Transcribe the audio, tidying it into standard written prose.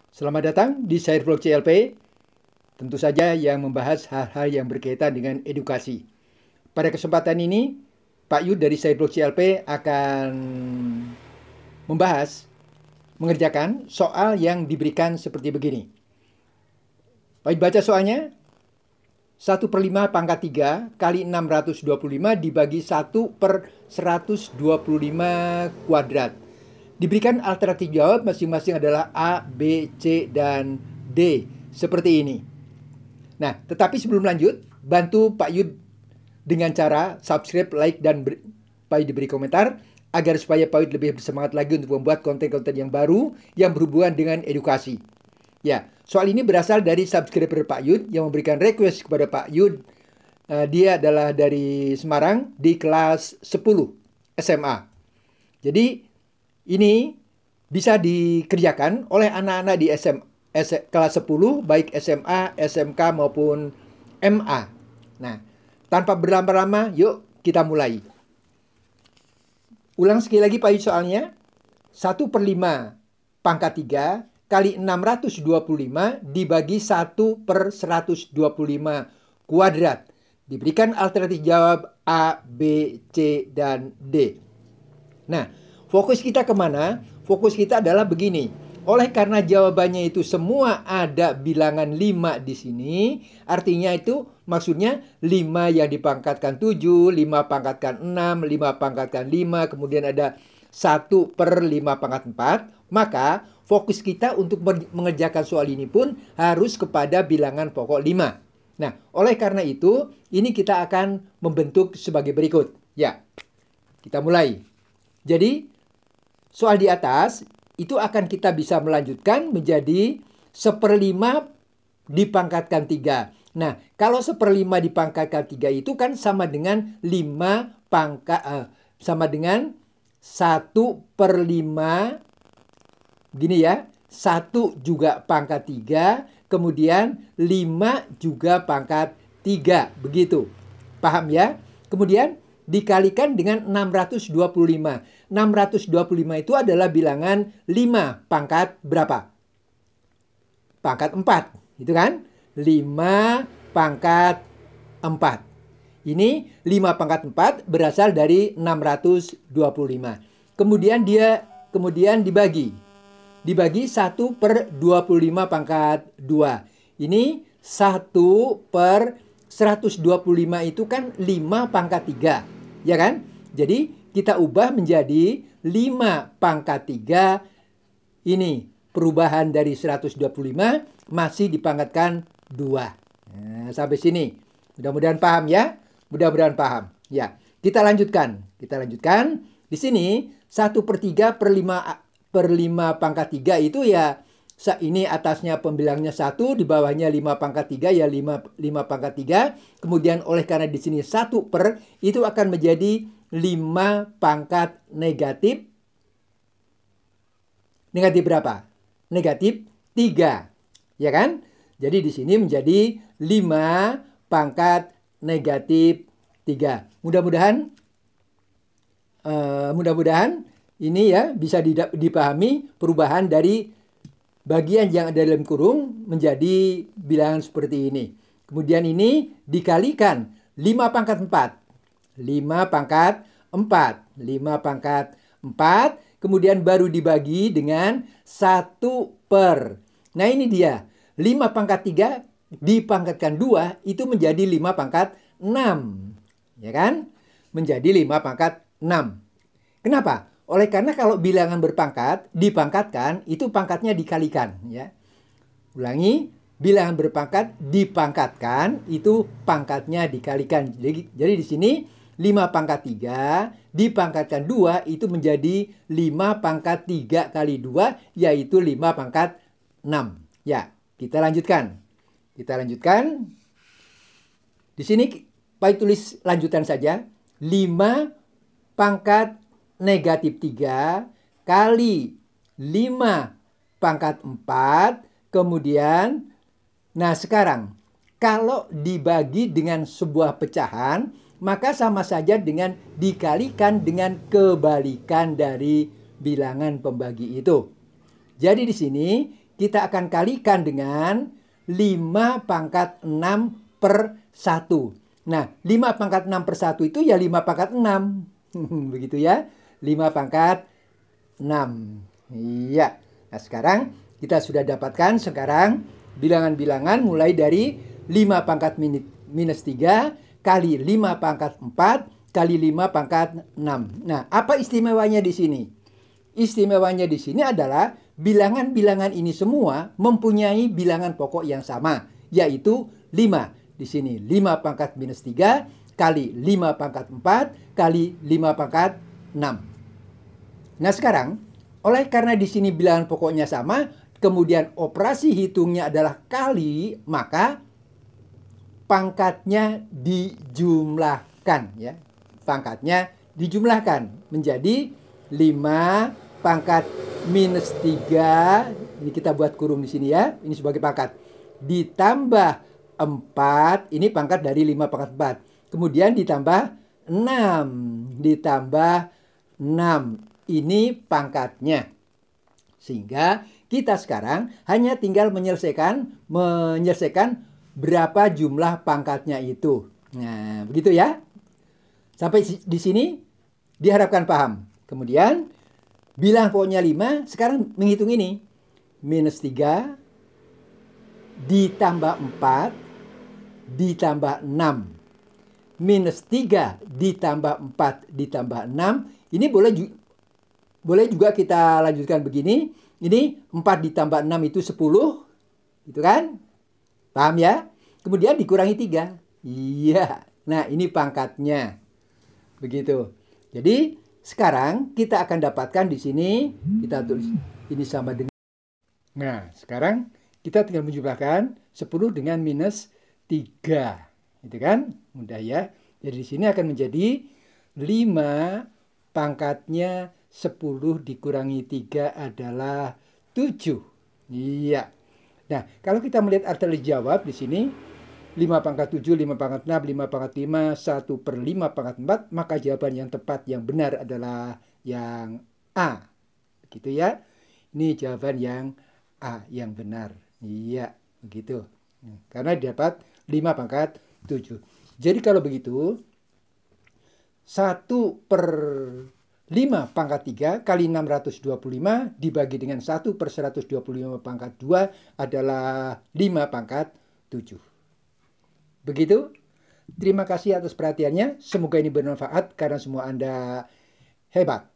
Selamat datang di Shairvlog CLP, tentu saja yang membahas hal-hal yang berkaitan dengan edukasi. Pada kesempatan ini, Pak Yud dari Shairvlog CLP akan mengerjakan soal yang diberikan seperti begini. Pak Yud baca soalnya. 1/5 pangkat 3 kali 625 dibagi 1/125 kuadrat. Diberikan alternatif jawab masing-masing adalah A, B, C, dan D. Seperti ini. Nah, tetapi sebelum lanjut, bantu Pak Yud dengan cara subscribe, like, dan Pak Yud diberi komentar agar supaya Pak Yud lebih bersemangat lagi untuk membuat konten-konten yang baru yang berhubungan dengan edukasi. Ya, soal ini berasal dari subscriber Pak Yud yang memberikan request kepada Pak Yud. Dia adalah dari Semarang di kelas 10 SMA. Jadi ini bisa dikerjakan oleh anak-anak di kelas 10 baik SMA, SMK maupun MA. Nah, tanpa berlama-lama, yuk kita mulai. Ulang sekali lagi Pak Yud soalnya. 1/5 pangkat 3 kali 625 dibagi 1/125 kuadrat. Diberikan alternatif jawab A, B, C, dan D. Nah, fokus kita kemana? Fokus kita adalah begini. Oleh karena jawabannya itu semua ada bilangan 5 di sini, artinya itu maksudnya 5 yang dipangkatkan 7, 5 pangkatkan 6, 5 pangkatkan 5, kemudian ada 1/5 pangkat 4, maka fokus kita untuk mengerjakan soal ini pun harus kepada bilangan pokok 5. Nah, oleh karena itu, ini kita akan membentuk sebagai berikut. Ya, kita mulai. Jadi, soal di atas itu akan kita bisa melanjutkan menjadi 1/5 dipangkatkan 3. Nah, kalau 1/5 dipangkatkan 3 itu kan sama dengan 5 sama dengan 1/5 gini ya, 1 juga pangkat 3, kemudian 5 juga pangkat 3, begitu. Paham ya? Kemudian dikalikan dengan 625. 625 itu adalah bilangan 5 pangkat berapa? Pangkat 4, gitu kan? 5 pangkat 4. Ini 5 pangkat 4 berasal dari 625. Kemudian dibagi 1/25 pangkat 2. Ini 1/125 itu kan 5 pangkat 3. Ya kan? Jadi kita ubah menjadi 5 pangkat 3. Ini perubahan dari 125 masih dipangkatkan 2. Nah, sampai sini. Mudah-mudahan paham ya. Mudah-mudahan paham. Ya, kita lanjutkan. Di sini 1/3 per 5 pangkat 3 itu ya, ini atasnya pembilangnya 1, di bawahnya 5 pangkat 3 ya 5 pangkat 3. Kemudian oleh karena di sini 1 per, itu akan menjadi 5 pangkat negatif. Negatif berapa? Negatif 3. Ya kan? Jadi di sini menjadi 5 pangkat negatif 3. Mudah-mudahan ini ya bisa dipahami perubahan dari bagian yang ada dalam kurung menjadi bilangan seperti ini. Kemudian ini dikalikan 5 pangkat 4. 5 pangkat 4. 5 pangkat 4. Kemudian baru dibagi dengan 1 per. Nah ini dia. 5 pangkat 3 dipangkatkan 2 itu menjadi 5 pangkat 6. Ya kan? Menjadi 5 pangkat 6. Kenapa? Oleh karena kalau bilangan berpangkat dipangkatkan, itu pangkatnya dikalikan ya. Ulangi, bilangan berpangkat dipangkatkan, itu pangkatnya dikalikan. Jadi di sini 5 pangkat 3 dipangkatkan 2 itu menjadi 5 pangkat 3 kali 2 yaitu 5 pangkat 6. Ya, kita lanjutkan. Di sini Pak tulis lanjutan saja. 5 pangkat negatif 3 kali 5 pangkat 4. Kemudian, nah sekarang kalau dibagi dengan sebuah pecahan, maka sama saja dengan dikalikan dengan kebalikan dari bilangan pembagi itu. Jadi di sini kita akan kalikan dengan 5 pangkat 6 per 1. Nah, 5 pangkat 6 per 1 itu ya 5 pangkat 6. Begitu ya. 5 pangkat 6. Iya. Nah, sekarang kita sudah dapatkan sekarang bilangan-bilangan mulai dari 5 pangkat minus 3 kali 5 pangkat 4 kali 5 pangkat 6. Nah, apa istimewanya di sini? Istimewanya di sini adalah bilangan-bilangan ini semua mempunyai bilangan pokok yang sama, yaitu 5. Di sini 5 pangkat minus 3 kali 5 pangkat 4 kali 5 pangkat 6. Nah, sekarang oleh karena di sini bilangan pokoknya sama, kemudian operasi hitungnya adalah kali, maka pangkatnya dijumlahkan ya. Pangkatnya dijumlahkan menjadi 5 pangkat minus 3. Ini kita buat kurung di sini ya. Ini sebagai pangkat. Ditambah 4, ini pangkat dari 5 pangkat 4. Kemudian ditambah 6. Ditambah 6. Ini pangkatnya. Sehingga kita sekarang hanya tinggal menyelesaikan berapa jumlah pangkatnya itu. Nah, begitu ya. Sampai di sini diharapkan paham. Kemudian bilang pokoknya 5, sekarang menghitung ini. Minus 3 ditambah 4 ditambah 6. Minus 3 ditambah 4 ditambah 6. Ini boleh juga kita lanjutkan begini. Ini 4 ditambah 6 itu 10. Gitu kan? Paham ya? Kemudian dikurangi 3. Iya. Nah, ini pangkatnya. Begitu. Jadi, sekarang kita akan dapatkan di sini. Kita tulis ini sama dengan. Nah, sekarang kita tinggal menjumlahkan 10 dengan minus 3. Gitu kan? Mudah ya. Jadi, di sini akan menjadi 5 pangkatnya 10 dikurangi 3 adalah 7. Iya. Nah, kalau kita melihat arti jawab di sini, 5 pangkat 7, 5 pangkat 6, 5 pangkat 5, 1 per 5 pangkat 4, maka jawaban yang tepat, yang benar adalah yang A. Begitu ya. Ini jawaban yang A, yang benar. Iya, begitu. Karena dapat 5 pangkat 7. Jadi kalau begitu, 1 per 5 pangkat 3 kali 625 dibagi dengan 1 per 125 pangkat 2 adalah 5 pangkat 7. Begitu. Terima kasih atas perhatiannya. Semoga ini bermanfaat karena semua Anda hebat.